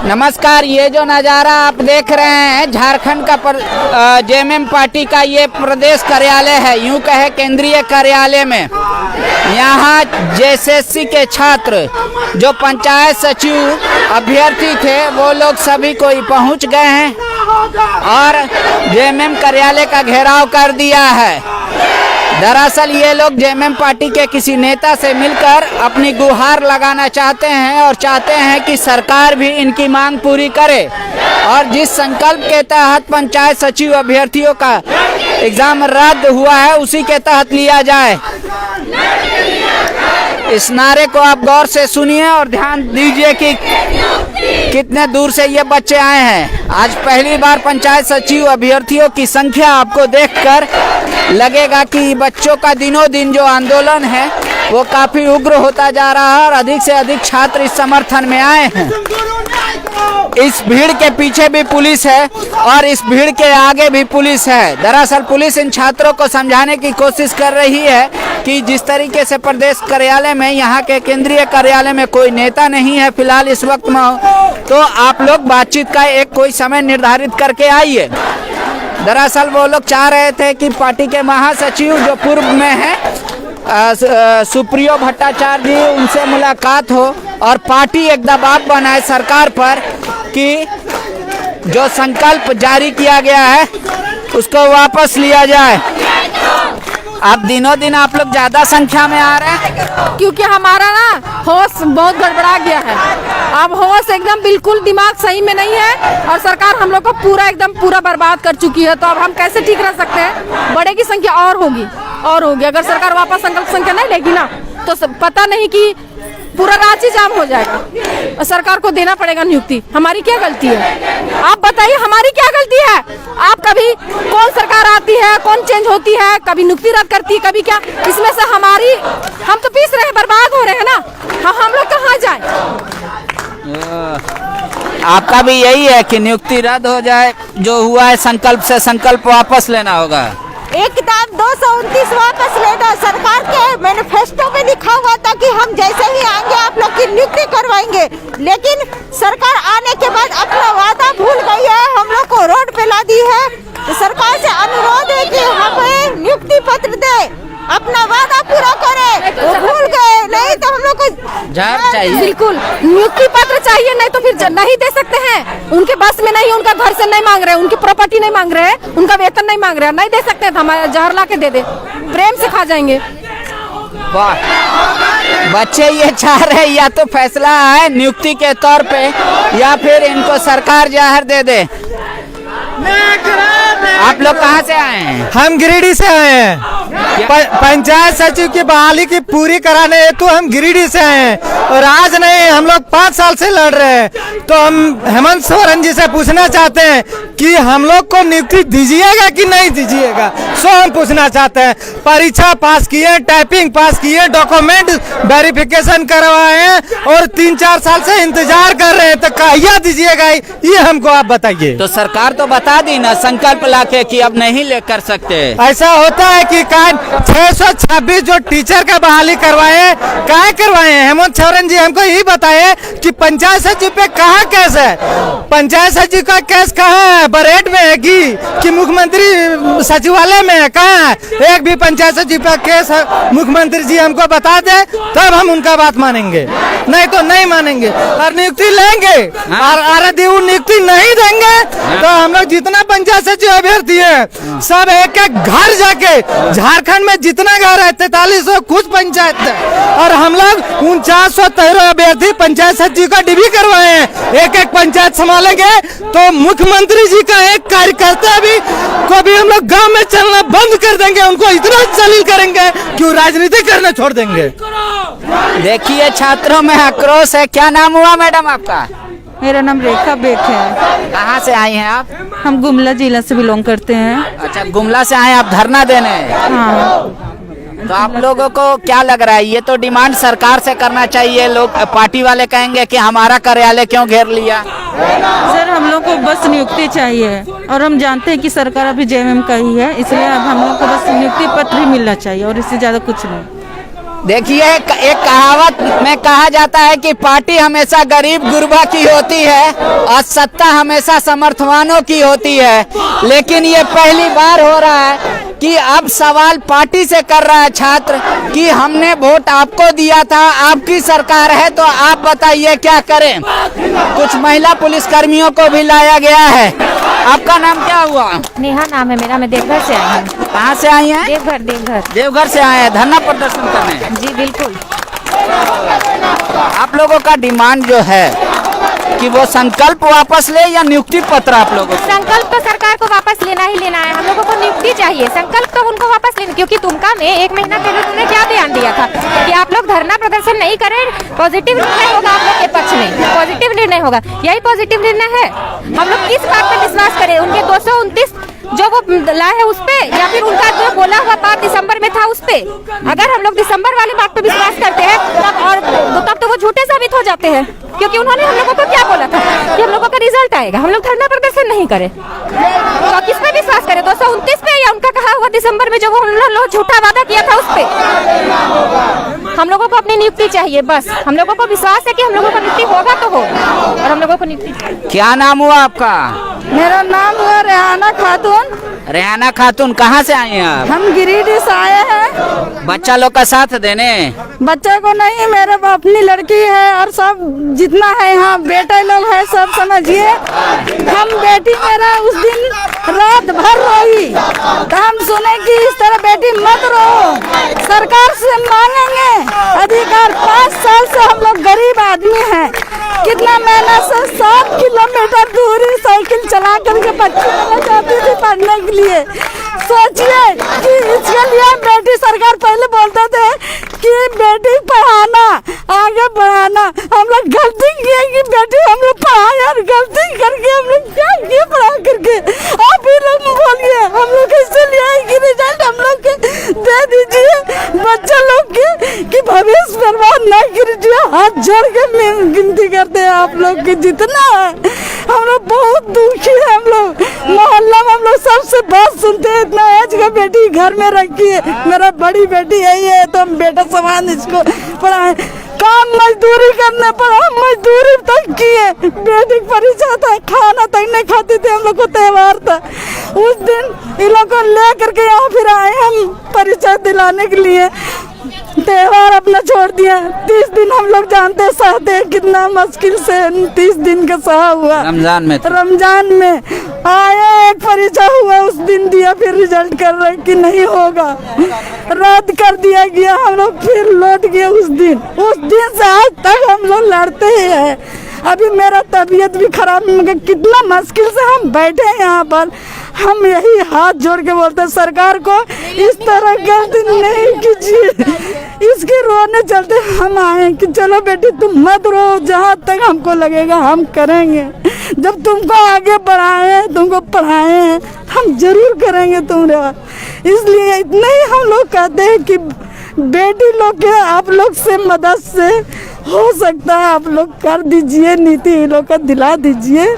नमस्कार, ये जो नज़ारा आप देख रहे हैं झारखंड का जेएमएम पार्टी का ये प्रदेश कार्यालय है, यूं कहे केंद्रीय कार्यालय में। यहाँ जेएसएससी के छात्र जो पंचायत सचिव अभ्यर्थी थे वो लोग सभी कोई पहुँच गए हैं और जेएमएम कार्यालय का घेराव कर दिया है। दरअसल ये लोग जेएमएम पार्टी के किसी नेता से मिलकर अपनी गुहार लगाना चाहते हैं और चाहते हैं कि सरकार भी इनकी मांग पूरी करे और जिस संकल्प के तहत पंचायत सचिव अभ्यर्थियों का एग्जाम रद्द हुआ है उसी के तहत लिया जाए। इस नारे को आप गौर से सुनिए और ध्यान दीजिए कि कितने दूर से ये बच्चे आए हैं। आज पहली बार पंचायत सचिव अभ्यर्थियों की संख्या आपको देखकर लगेगा कि बच्चों का दिनों दिन जो आंदोलन है वो काफी उग्र होता जा रहा है और अधिक से अधिक छात्र इस समर्थन में आए हैं। इस भीड़ के पीछे भी पुलिस है और इस भीड़ के आगे भी पुलिस है। दरअसल पुलिस इन छात्रों को समझाने की कोशिश कर रही है कि जिस तरीके से प्रदेश कार्यालय में, यहाँ के केंद्रीय कार्यालय में कोई नेता नहीं है फिलहाल इस वक्त में, तो आप लोग बातचीत का एक कोई समय निर्धारित करके आइए। दरअसल वो लोग चाह रहे थे कि पार्टी के महासचिव जो पूर्व में है सुप्रियो भट्टाचार्य जी, उनसे मुलाकात हो और पार्टी एक दबाव बनाए सरकार पर कि जो संकल्प जारी किया गया है उसको वापस लिया जाए। अब दिनों दिन आप लोग ज्यादा संख्या में आ रहे हैं क्योंकि हमारा ना होश बहुत गड़बड़ा गया है। अब होश एकदम बिल्कुल दिमाग सही में नहीं है और सरकार हम लोग को पूरा बर्बाद कर चुकी है। तो अब हम कैसे ठीक रह सकते हैं? बढ़ेगी संख्या और होगी। अगर सरकार वापस संकल्प संख्या नहीं लेगी ना तो पता नहीं कि पूरा रांची जाम हो जाएगा और सरकार को देना पड़ेगा नियुक्ति। हमारी क्या गलती है? आप बताइए, हमारी क्या गलती है? आप कभी कौन सरकार आती है, कौन चेंज होती है, कभी नियुक्ति रद्द करती है, कभी क्या। इसमें से हम तो पीस रहे हैं, बर्बाद हो रहे हैं ना। हम लोग कहाँ जाएं? आपका भी यही है कि नियुक्ति रद्द हो जाए, जो हुआ है संकल्प से संकल्प वापस लेना होगा। एकदम 229 वापस लेना। सरकार के मैनिफेस्टो में लिखा हुआ था कि हम जैसे ही आएंगे आप लोग की नियुक्ति करवाएंगे, लेकिन सरकार आने के बाद अपना वादा भूल गई है, हम लोग को रोड पे ला दी है। तो सरकार से अनुरोध है कि हमें नियुक्ति पत्र दे, अपना वादा पूरा करे। वो भूल गए, नहीं तो हम लोग को चाहिए, बिल्कुल नियुक्ति पत्र चाहिए, नहीं तो फिर नहीं दे सकते हैं। उनके बस में नहीं, उनका घर से नहीं मांग रहे, उनकी प्रॉपर्टी नहीं मांग रहे, उनका वेतन नहीं मांग रहे, नहीं दे सकते हैं। हमारे जहर ला के दे दे, प्रेम से खा जाएंगे। बच्चे ये चाह रहे हैं या तो फैसला है नियुक्ति के तौर पे या फिर इनको सरकार जहर दे दे। आप लोग कहाँ से आए हैं? हम गिरिडीह से आए हैं। पंचायत सचिव की बहाली की पूरी कराने हेतु हम गिरिडीह से आए हैं और आज नहीं, हम लोग 5 साल से लड़ रहे हैं। तो हम हेमंत सोरेन जी से पूछना चाहते हैं कि हम लोग को नियुक्ति दीजिएगा कि नहीं दीजिएगा। सो हम पूछना चाहते हैं। परीक्षा पास किए, टाइपिंग पास किए, डॉक्यूमेंट वेरिफिकेशन करवाए और 3-4 साल से इंतजार कर रहे हैं, तो कहिया दीजिएगा ये हमको आप बताइए। तो सरकार तो बता दी ना संकल्प लाके कि अब नहीं ले कर सकते। ऐसा होता है कि 626 जो टीचर का बहाली करवाए, क्या करवाए हैं? हेमंत सोरेन जी हमको यही बताए कि पंचायत सचिव पे कहाँ केस है। पंचायत सचिव का केस कहाँ है? बरेट में है कि मुख्यमंत्री सचिवालय में है? कहाँ है? एक भी पंचायत सचिव का केस है, मुख्यमंत्री जी हमको बता दे तब हम उनका बात मानेंगे, नहीं तो नहीं मानेंगे और नियुक्ति लेंगे। और यदि वो नियुक्ति नहीं देंगे तो हम लोग जितना पंचायत सचिव अभ्यर्थी है सब एक एक घर जाके, झारखंड में जितना घर है 4300 कुछ पंचायत है और हम लोग 4913 अभ्यर्थी पंचायत सचिव का डिग्री करवाए हैं। एक एक पंचायत संभालेंगे तो मुख्यमंत्री जी का एक कार्यकर्ता भी को भी हम लोग गांव में चलना बंद कर देंगे, उनको इतना जलील करेंगे कि वो राजनीति करना छोड़ देंगे। देखिए छात्रों में आक्रोश है। क्या नाम हुआ मैडम आपका? मेरा नाम रेखा बेग है। कहाँ से आई हैं आप? हम गुमला जिला से बिलोंग करते हैं। अच्छा, गुमला से आए आप धरना देने? हाँ। तो आप लोगों को क्या लग रहा है, ये तो डिमांड सरकार से करना चाहिए। लोग पार्टी वाले कहेंगे कि हमारा कार्यालय क्यों घेर लिया? सर हम लोग को बस नियुक्ति चाहिए और हम जानते हैं कि सरकार अभी जेएमएम का ही है, इसलिए अब हम लोग को बस नियुक्ति पत्र ही मिलना चाहिए और इससे ज्यादा कुछ नहीं। देखिए एक कहावत में कहा जाता है कि पार्टी हमेशा गरीब गुरबा की होती है और सत्ता हमेशा समर्थवानों की होती है, लेकिन ये पहली बार हो रहा है कि अब सवाल पार्टी से कर रहा है छात्र कि हमने वोट आपको दिया था, आपकी सरकार है तो आप बताइए क्या करें। कुछ महिला पुलिसकर्मियों को भी लाया गया है। आपका नाम क्या हुआ? नेहा नाम है मेरा, मैं देवघर से आई हूँ। कहाँ से आई हैं? देवघर देवघर। देवघर से आए हैं धरना प्रदर्शन करने। जी बिल्कुल। आप लोगों का डिमांड जो है कि वो संकल्प वापस ले या नियुक्ति पत्र आप लोगों को? संकल्प तो सरकार को वापस लेना ही लेना है, हम लोगों को नियुक्ति चाहिए। संकल्प तो उनको वापस लेना, क्योंकि तुमका में 1 महीना पहले तुमने क्या बयान दिया था कि आप लोग धरना प्रदर्शन नहीं करें, पॉजिटिव निर्णय होगा आप लोग के पक्ष में, पॉजिटिव निर्णय होगा। यही पॉजिटिव निर्णय है। हम लोग किस बात पर विश्वास करें? उनके 229 जो वो लाए है उस पे, या फिर उनका जो बोला हुआ बात दिसंबर में था उस पे? अगर हम लोग दिसंबर वाली बात पे विश्वास करते हैं तब तो वो झूठे साबित हो जाते हैं, क्योंकि उन्होंने हम लोगों को क्या बोला था कि हम लोगों का रिजल्ट आएगा, हम लोग धरना प्रदर्शन नहीं करें। तो किस पे विश्वास करें? 229 पे या उनका कहा हुआ दिसंबर में जो वो लोग झूठा वादा किया था उस पे? हम लोगों को अपनी नियुक्ति चाहिए, बस हम लोगों को विश्वास है कि हम लोगों को नियुक्ति होगा तो हो, और हम लोगों को नियुक्ति। क्या नाम हुआ आपका? मेरा नाम हुआ रेहाना खातून। रेहाना खातून, कहाँ से आई हैं आप? हम गिरिडीह से आए हैं। बच्चा लोग का साथ देने? बच्चे को नहीं, मेरे अपनी लड़की है और सब जितना है यहाँ बेटे लोग है सब समझिए। हम बेटी मेरा उस दिन रात भर रोई, तो हम सुने कि इस तरह बेटी मत रो, सरकार से मांगेंगे अधिकार। 5 साल से हम लोग गरीब आदमी हैं, कितना मेहनत से 7 किलोमीटर दूरी साइकिल चला करके बच्ची लेना चाहती थी पढ़ने के लिए। सोचिए कि इसके लिए बेटी सरकार पहले बोलते थे कि बेटी पढ़ाना आगे बढ़ाना। हम लोग गलती किए कि बेटी हम लोग पढ़ाए और गलती करके हम लोग क्या किए पढ़ा करके। आप ही लोग बोलिए, हम लोग कैसे ले आएंगे रिजल्ट? हम लोग के दे दीजिए बच्चा लोग के कि भविष्य बर्बाद ना कीजिए। हाथ जोड़ के गिनती करते हैं आप लोग के जितना है। हम लोग बहुत दुखी है, हम लोग मोहल्ला में हम लोग सबसे बात सुनते हैं। इतना एज का बेटी घर में रखी है, मेरा बड़ी बेटी है तो हम बेटा समान इसको पढ़ाए। काम मजदूरी करने पर हम मजदूरी तक किए, बेटी परीक्षा था, खाना तक नहीं खाती थी। हम लोग को त्योहार था उस दिन, इन लोग को ले करके यहाँ फिर आए हम परीक्षा दिलाने के लिए। त्योहार अपना छोड़ दिया। 30 दिन हम लोग जानते सहते हैं कितना मुश्किल से 30 दिन का सहा हुआ। रमजान में आए, एक परीक्षा हुआ उस दिन दिया, फिर रिजल्ट कर रहे कि नहीं होगा, रद्द कर दिया गया। हम लोग फिर लौट गए उस दिन से आज तक हम लोग लड़ते ही हैं। अभी मेरा तबीयत भी खराब, मगर कितना मुश्किल से हम बैठे हैं यहाँ पर। हम यही हाथ जोड़ के बोलते हैं सरकार को, इस तरह गलती नहीं कीजिए। इसके रोने चलते हम आए कि चलो बेटी तुम मत रो, जहाँ तक हमको लगेगा हम करेंगे। जब तुमको आगे बढ़ाए हैं, तुमको पढ़ाए हैं, हम जरूर करेंगे तुम्हारे। इसलिए इतना ही हम लोग कहते हैं कि बेटी लोग के आप लोग से मदद से हो सकता है, आप लोग कर दीजिए, नीति लोग का दिला दीजिए।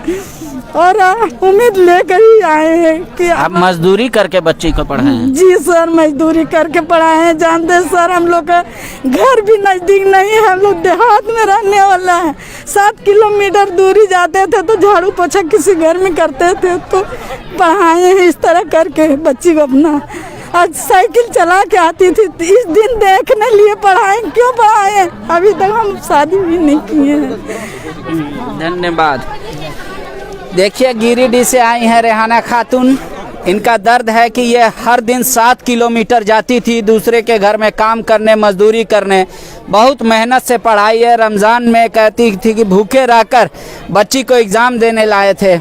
और उम्मीद लेकर ही आए हैं कि आप मजदूरी करके बच्ची को पढ़ाएं। जी सर, मजदूरी करके पढ़ाए हैं। जानते सर हम लोग का घर भी नजदीक नहीं है, हम लोग देहात में रहने वाला है। 7 किलोमीटर दूरी जाते थे तो झाड़ू पोछा किसी घर में करते थे, तो पढ़ाए हैं इस तरह करके बच्ची को अपना। आज साइकिल चला के आती थी, इस दिन देखने लिए पढ़ाए। क्यों पढ़ाए? अभी तक हम शादी भी नहीं किए हैं। धन्यवाद। देखिए गिरिडीह से आई हैं रेहाना खातून। इनका दर्द है कि ये हर दिन 7 किलोमीटर जाती थी दूसरे के घर में काम करने, मजदूरी करने। बहुत मेहनत से पढ़ाई है। रमज़ान में कहती थी कि भूखे रहकर बच्ची को एग्ज़ाम देने लाए थे।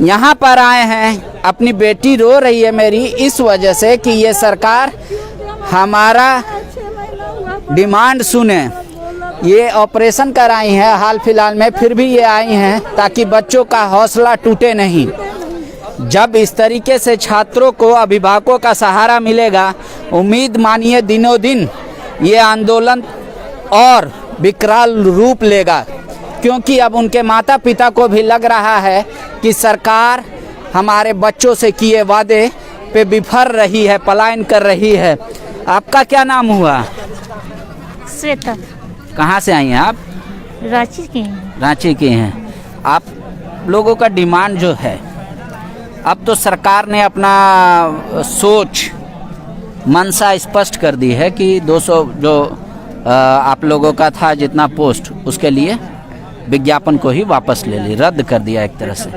यहाँ पर आए हैं, अपनी बेटी रो रही है मेरी इस वजह से कि ये सरकार हमारा डिमांड सुने। ये ऑपरेशन कराई हैं हाल फिलहाल में, फिर भी ये आई हैं ताकि बच्चों का हौसला टूटे नहीं। जब इस तरीके से छात्रों को अभिभावकों का सहारा मिलेगा, उम्मीद मानिए दिनों दिन ये आंदोलन और विकराल रूप लेगा, क्योंकि अब उनके माता पिता को भी लग रहा है कि सरकार हमारे बच्चों से किए वादे पे विफर रही है, पलायन कर रही है। आपका क्या नाम हुआ? श्वेता। कहाँ से आई हैं आप? रांची के हैं। रांची के हैं। आप लोगों का डिमांड जो है, अब तो सरकार ने अपना सोच मंशा स्पष्ट कर दी है कि 200 जो आप लोगों का था जितना पोस्ट, उसके लिए विज्ञापन को ही वापस ले ली, रद्द कर दिया एक तरह से।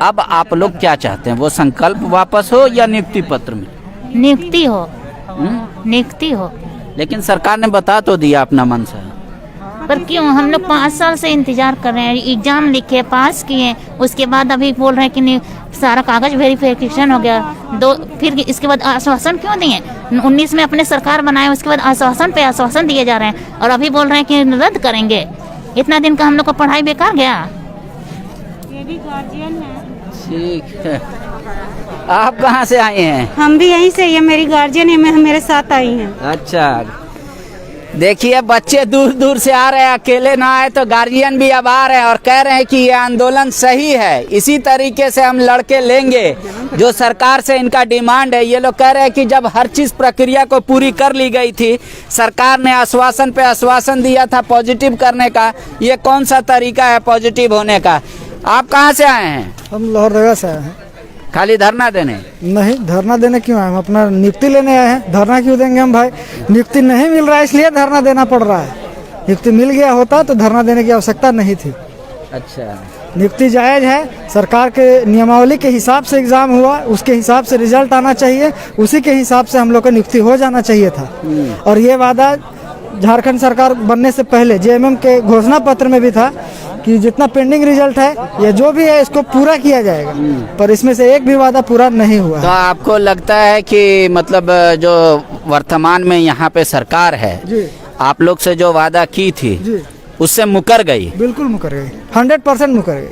अब आप लोग क्या चाहते हैं, वो संकल्प वापस हो या नियुक्ति पत्र में? नियुक्ति हो। नियुक्ति हो। लेकिन सरकार ने बता तो दिया अपना मंशा। पर क्यों हम लोग 5 साल से इंतजार कर रहे हैं, एग्जाम लिखे, पास किए, उसके बाद अभी बोल रहे हैं कि सारा कागज वेरिफिकेशन हो गया, फिर इसके बाद आश्वासन क्यों दिए? 19 में अपने सरकार बनाए, उसके बाद आश्वासन पे आश्वासन दिए जा रहे हैं और अभी बोल रहे हैं कि रद्द करेंगे। इतना दिन का हम लोग का पढ़ाई बेकार गया। ये भी गार्जियन है। ठीक है। आप कहाँ से आए हैं? हम भी यहीं से, ये मेरी गार्जियन है, मैं मेरे साथ आई हैं। अच्छा, देखिए बच्चे दूर दूर से आ रहे हैं, अकेले ना आए तो गार्जियन भी अब आ रहे हैं और कह रहे हैं कि ये आंदोलन सही है, इसी तरीके से हम लड़के लेंगे जो सरकार से इनका डिमांड है। ये लोग कह रहे हैं कि जब हर चीज़ प्रक्रिया को पूरी कर ली गई थी, सरकार ने आश्वासन पे आश्वासन दिया था पॉजिटिव करने का, ये कौन सा तरीका है पॉजिटिव होने का? आप कहाँ से आए हैं? हम लोहरदगा से आए हैं। खाली धरना देने? नहीं, धरना देने क्यों आए? हम अपना नियुक्ति लेने आए हैं। धरना क्यों देंगे हम भाई? नियुक्ति नहीं मिल रहा है इसलिए धरना देना पड़ रहा है। नियुक्ति मिल गया होता तो धरना देने की आवश्यकता नहीं थी। अच्छा, नियुक्ति जायज़ है, सरकार के नियमावली के हिसाब से एग्ज़ाम हुआ, उसके हिसाब से रिजल्ट आना चाहिए, उसी के हिसाब से हम लोग का नियुक्ति हो जाना चाहिए था। और ये वादा झारखंड सरकार बनने से पहले जेएमएम के घोषणा पत्र में भी था कि जितना पेंडिंग रिजल्ट है या जो भी है इसको पूरा किया जाएगा, पर इसमें से एक भी वादा पूरा नहीं हुआ। तो आपको लगता है कि मतलब जो वर्तमान में यहाँ पे सरकार है जी, आप लोग से जो वादा की थी जी, उससे मुकर गई? बिल्कुल मुकर गई, 100% मुकर गई।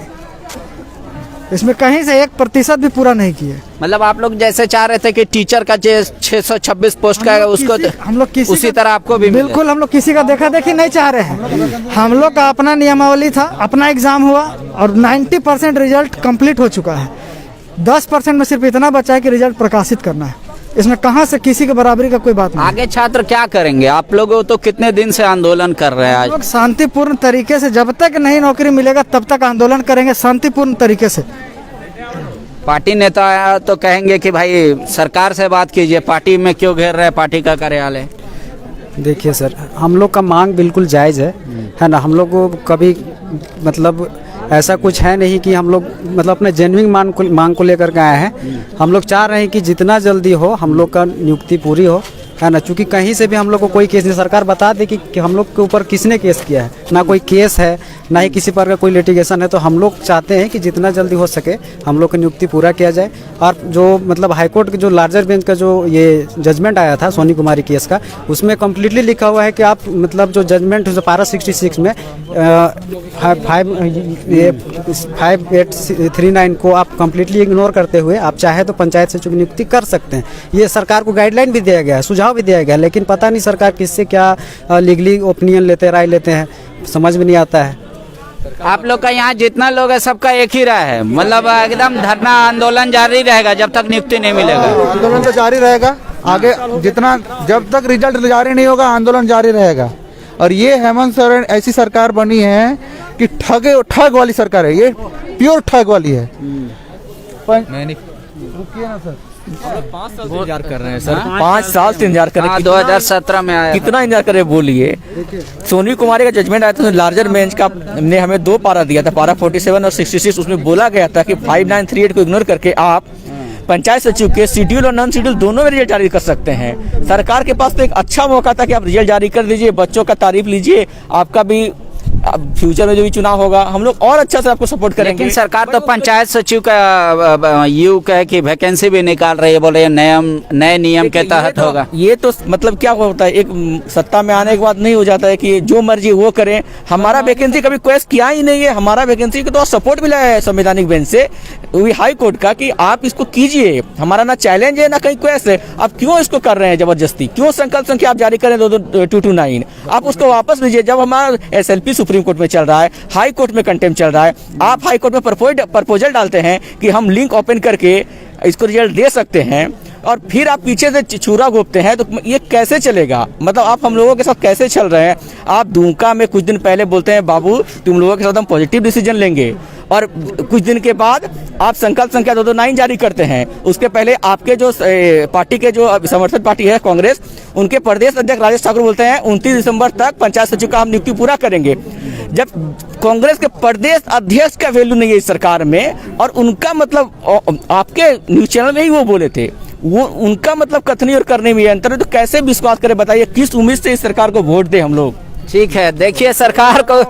इसमें कहीं से 1% भी पूरा नहीं किया। मतलब आप लोग जैसे चाह रहे थे कि टीचर का जो 626 पोस्ट का है उसको हम लोग किसी उसी तरह आपको भी बिल्कुल, हम लोग किसी का देखा देखी नहीं चाह रहे हैं। हम लोग का अपना नियमावली था, अपना एग्जाम हुआ और 90% रिजल्ट कंप्लीट हो चुका है। 10% में सिर्फ इतना बचा है कि रिजल्ट प्रकाशित करना है। इसमें कहाँ से किसी के बराबरी का कोई बात नहीं। आगे छात्र क्या करेंगे? आप लोग तो कितने दिन से आंदोलन कर रहे हैं? आज लोग शांतिपूर्ण तरीके से, जब तक नहीं नौकरी मिलेगा तब तक आंदोलन करेंगे शांतिपूर्ण तरीके से। पार्टी नेता तो कहेंगे कि भाई सरकार से बात कीजिए, पार्टी में क्यों घेर रहे हैं पार्टी का कार्यालय? देखिए सर, हम लोग का मांग बिल्कुल जायज़ है ना। हम लोग को कभी मतलब ऐसा कुछ है नहीं कि हम लोग मतलब अपने जेन्युइन मांग को लेकर के आए हैं। हम लोग चाह रहे हैं कि जितना जल्दी हो हम लोग का नियुक्ति पूरी हो, है ना। चूँकि कहीं से भी हम लोग को कोई केस नहीं, सरकार बता दे कि हम लोग के ऊपर किसने केस किया है, ना कोई केस है, ना ही किसी पर का कोई लिटिगेशन है। तो हम लोग चाहते हैं कि जितना जल्दी हो सके हम लोग की नियुक्ति पूरा किया जाए। और जो मतलब हाईकोर्ट के जो लार्जर बेंच का जो ये जजमेंट आया था सोनी कुमारी केस का, उसमें कम्प्लीटली लिखा हुआ है कि आप मतलब जो जजमेंट पारा 66 में 5839 को आप कम्प्लीटली इग्नोर करते हुए आप चाहे तो पंचायत सचिव की नियुक्ति कर सकते हैं। ये सरकार को गाइडलाइन भी दिया गया है, सुझाव भी दिया गया है, लेकिन पता नहीं सरकार किससे क्या लीगली ओपिनियन लेते, राय लेते हैं, समझ में नहीं आता है। आप लोग का यहाँ जितना लोग है सबका एक ही राय है, मतलब एकदम धरना आंदोलन जारी रहेगा जब तक नियुक्ति नहीं मिलेगा? आंदोलन तो जारी रहेगा आगे, जितना जब तक रिजल्ट जारी नहीं होगा आंदोलन जारी रहेगा। और ये हेमंत सोरेन ऐसी सरकार बनी है कि ठग वाली सरकार है, ये प्योर ठग वाली है। रुकिए ना सर, 5 साल से इंतजार कर रहे हैं सर, 5 साल से इंतजार कर रहे हैं। 2017 में आया, कितना इंतजार करे बोलिए। सोनी कुमारी का जजमेंट आया था, लार्जर बेंच का ने हमें 2 पारा दिया था, पारा 47 और 66। उसमें बोला गया था कि 5938 को इग्नोर करके आप पंचायत सचिव के शेड्यूल और नॉन शेड्यूल दोनों में रिजल्ट जारी कर सकते हैं। सरकार के पास तो एक अच्छा मौका था कि आप रिजल्ट जारी कर दीजिए, बच्चों का तारीफ लीजिए, आपका भी फ्यूचर में जो भी चुनाव होगा हम लोग और अच्छा से आपको सपोर्ट करेंगे। लेकिन सरकार तो पंचायत सचिव का यू कह कि वैकेंसी भी निकाल रही है, बोल रही है नए नियम के तहत होगा। ये तो मतलब क्या होता है, एक सत्ता में आने के बाद नहीं हो जाता है कि जो मर्जी वो करें। हमारा वैकेंसी कभी क्वेश्चन किया ही नहीं है, हमारा वैकेंसी को तो सपोर्ट मिला है संवैधानिक बेंच से, हाई कोर्ट का, कि आप इसको कीजिए। हमारा ना चैलेंज है ना कहीं क्वेश्चन है, आप क्यों इसको कर रहे हैं जबरदस्ती? क्यों संकल्प संख्या आप जारी करें 229? आप उसको वापस लीजिए। जब हमारा SLP सुप्रीम कोर्ट में चल रहा है, हाई कोर्ट में कंटेम्प्ट चल रहा है, आप हाई कोर्ट में प्रपोजल डालते हैं कि हम लिंक ओपन करके इसको रिजल्ट दे सकते हैं और फिर आप पीछे से छुरा घोपते हैं, तो ये कैसे चलेगा? मतलब आप हम लोगों के साथ कैसे चल रहे हैं? आप दुमका में कुछ दिन पहले बोलते हैं बाबू तुम लोगों के साथ हम पॉजिटिव डिसीजन लेंगे, और कुछ दिन के बाद आप संकल्प संख्या 229 जारी करते हैं। उसके पहले आपके जो पार्टी के जो समर्थक पार्टी है कांग्रेस, उनके प्रदेश अध्यक्ष राजेश ठाकुर बोलते हैं 29 दिसंबर तक पंचायत सचिव का हम नियुक्ति पूरा करेंगे। जब कांग्रेस के प्रदेश अध्यक्ष का वैल्यू नहीं है इस सरकार में, और उनका मतलब आपके न्यूज चैनल में ही वो बोले थे, वो उनका मतलब कथनी और करने में अंतर है, तो कैसे विश्वास करें? बताइए किस उम्मीद से इस सरकार को वोट दे हम लोग? ठीक है, देखिए सरकार को,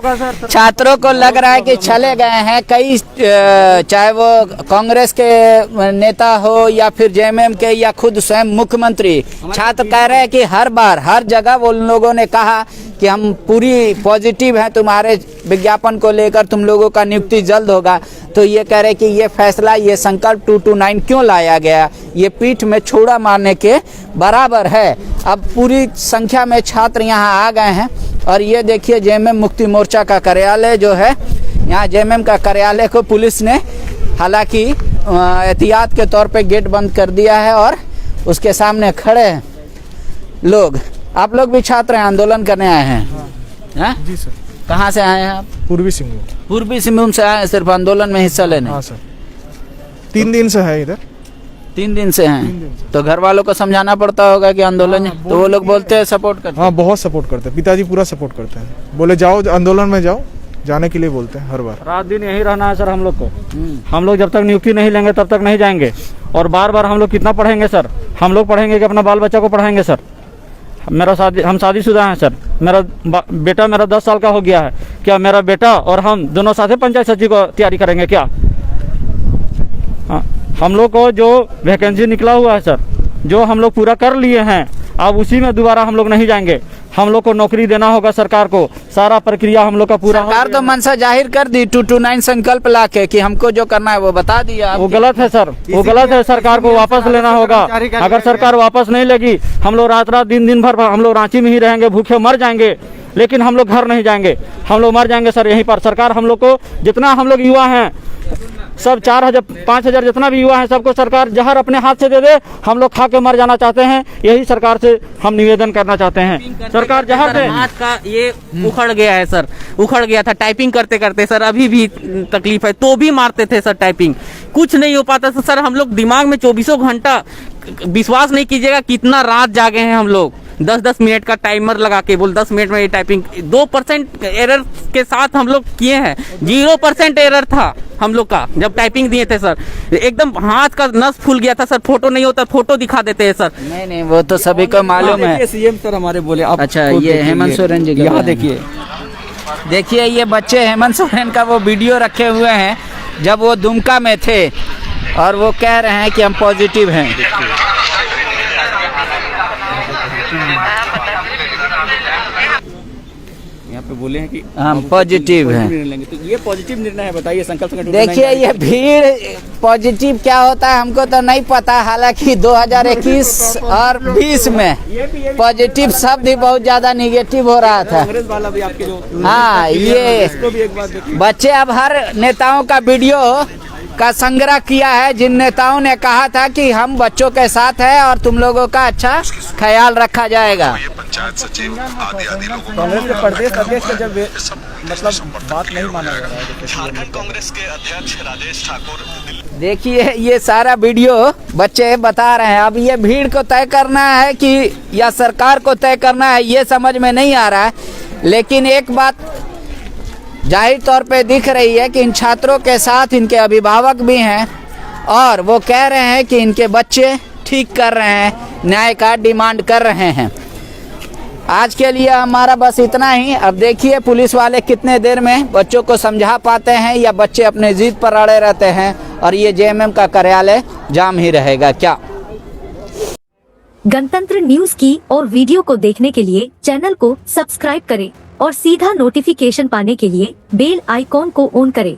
छात्रों को लग रहा है कि चले गए हैं कई, चाहे वो कांग्रेस के नेता हो या फिर जेएमएम के या खुद स्वयं मुख्यमंत्री। छात्र कह रहे हैं कि हर बार हर जगह वो लोगों ने कहा कि हम पूरी पॉजिटिव हैं तुम्हारे विज्ञापन को लेकर, तुम लोगों का नियुक्ति जल्द होगा। तो ये कह रहे कि ये फैसला, ये संकल्प 229 क्यों लाया गया, ये पीठ में छुरा मारने के बराबर है। अब पूरी संख्या में छात्र यहाँ आ गए हैं और ये देखिए जेएमएम मुक्ति मोर्चा का कार्यालय जो है, यहाँ जेएमएम का कार्यालय को पुलिस ने हालांकि एहतियात के तौर पे गेट बंद कर दिया है और उसके सामने खड़े हैं लोग। आप लोग भी छात्र हैं, आंदोलन करने आए हैं? जी सर। कहाँ से आए हैं आप? पूर्वी सिंहभूम। पूर्वी सिंहभूम से आए हैं सिर्फ आंदोलन में हिस्सा लेने? हाँ सर, 3 दिन से है इधर। 3 दिन से हैं? तो घर वालों को समझाना पड़ता होगा कि आंदोलन, तो वो लोग बोलते हैं सपोर्ट करते हैं? हाँ, बहुत सपोर्ट करते हैं, पिताजी पूरा सपोर्ट करते हैं, बोले जाओ आंदोलन में जाओ, जाने के लिए बोलते हैं हर बार। रात दिन यही रहना है सर हम लोग को। हम लोग जब तक नियुक्ति नहीं लेंगे तब तक नहीं जाएंगे। और बार बार हम लोग कितना पढ़ेंगे सर? हम लोग पढ़ेंगे कि अपना बाल बच्चा को पढ़ाएंगे सर? हम शादीशुदा हैं सर, मेरा बेटा 10 साल का हो गया है। क्या मेरा बेटा और हम दोनों साथ पंचायत सचिव को तैयारी करेंगे क्या? हम लोग को जो वैकेंसी निकला हुआ है सर, जो हम लोग पूरा कर लिए हैं, अब उसी में दोबारा हम लोग नहीं जाएंगे। हम लोग को नौकरी देना होगा सरकार को, सारा प्रक्रिया हम लोग का पूरा। सरकार तो मनसा जाहिर कर दी 229 संकल्प लाके कि हमको जो करना है वो बता दिया। वो गलत है सर, वो गलत है। सरकार को वापस लेना होगा। अगर सरकार वापस नहीं लेगी, हम लोग रात दिन भर हम लोग रांची में ही रहेंगे, भूखे मर जाएंगे, लेकिन हम लोग घर नहीं जाएंगे, हम लोग मर जाएंगे सर यहीं पर। सरकार हम लोग को, जितना हम लोग युवा हैं सब 4000 5000 जितना भी युवा है, सबको सरकार जहर अपने हाथ से दे दे, हम लोग खा के मर जाना चाहते हैं। यही सरकार से हम निवेदन करना चाहते हैं, सरकार जहर दे। हाथ का ये उखड़ गया है सर, उखड़ गया था टाइपिंग करते करते सर, अभी भी तकलीफ है, तो भी मारते थे सर टाइपिंग, कुछ नहीं हो पाता था सर। हम लोग दिमाग में 24 घंटा, विश्वास नहीं कीजिएगा कितना रात जागे हैं हम लोग, 10-10 मिनट का टाइमर लगा के, बोल 10 मिनट में ये टाइपिंग 2% एरर के साथ हम लोग किए हैं। 0% एरर था हम लोग का जब टाइपिंग दिए थे सर। एकदम हाथ का नस फूल गया था सर, फोटो नहीं होता, फोटो दिखा देते हैं सर। नहीं वो तो सभी को मालूम है। सीएम सर हमारे बोले आप। अच्छा, ये हेमंत सोरेन जी, यहाँ देखिए ये बच्चे हेमंत सोरेन का वो वीडियो रखे हुए हैं जब वो दुमका में थे और वो कह रहे हैं कि हम पॉजिटिव हैं। यहाँ पे बोले हैं कि हम पॉजिटिव हैं। तो ये पॉजिटिव निर्णय है, बताइए संकल्प। देखिए ये भीड़ पॉजिटिव क्या होता है हमको तो नहीं पता, हालांकि 2021 और 20 में पॉजिटिव शब्द ही बहुत ज्यादा निगेटिव हो रहा था। कांग्रेस वाला भी आपके जो, हाँ, ये बच्चे अब हर नेताओं का वीडियो का संग्रह किया है, जिन नेताओं ने कहा था कि हम बच्चों के साथ हैं और तुम लोगों का अच्छा ख्याल रखा जाएगा। पंचायत सचिव आदि लोगों कांग्रेस के प्रदेश अध्यक्ष का जब मतलब बात नहीं माना जा रहा है। झारखंड कांग्रेस के अध्यक्ष राजेश ठाकुर, देखिए ये सारा वीडियो बच्चे बता रहे हैं। अब ये भीड़ को तय करना है कि या सरकार को तय करना है, ये समझ में नहीं आ रहा है। लेकिन एक बात जाहिर तौर पे दिख रही है कि इन छात्रों के साथ इनके अभिभावक भी हैं और वो कह रहे हैं कि इनके बच्चे ठीक कर रहे हैं, न्याय का डिमांड कर रहे हैं। आज के लिए हमारा बस इतना ही। अब देखिए पुलिस वाले कितने देर में बच्चों को समझा पाते हैं या बच्चे अपने जिद पर अड़े रहते हैं और ये जेएमएम का कार्यालय जाम ही रहेगा क्या। गणतंत्र न्यूज की और वीडियो को देखने के लिए चैनल को सब्सक्राइब करें और सीधा नोटिफिकेशन पाने के लिए बेल आइकॉन को ऑन करें।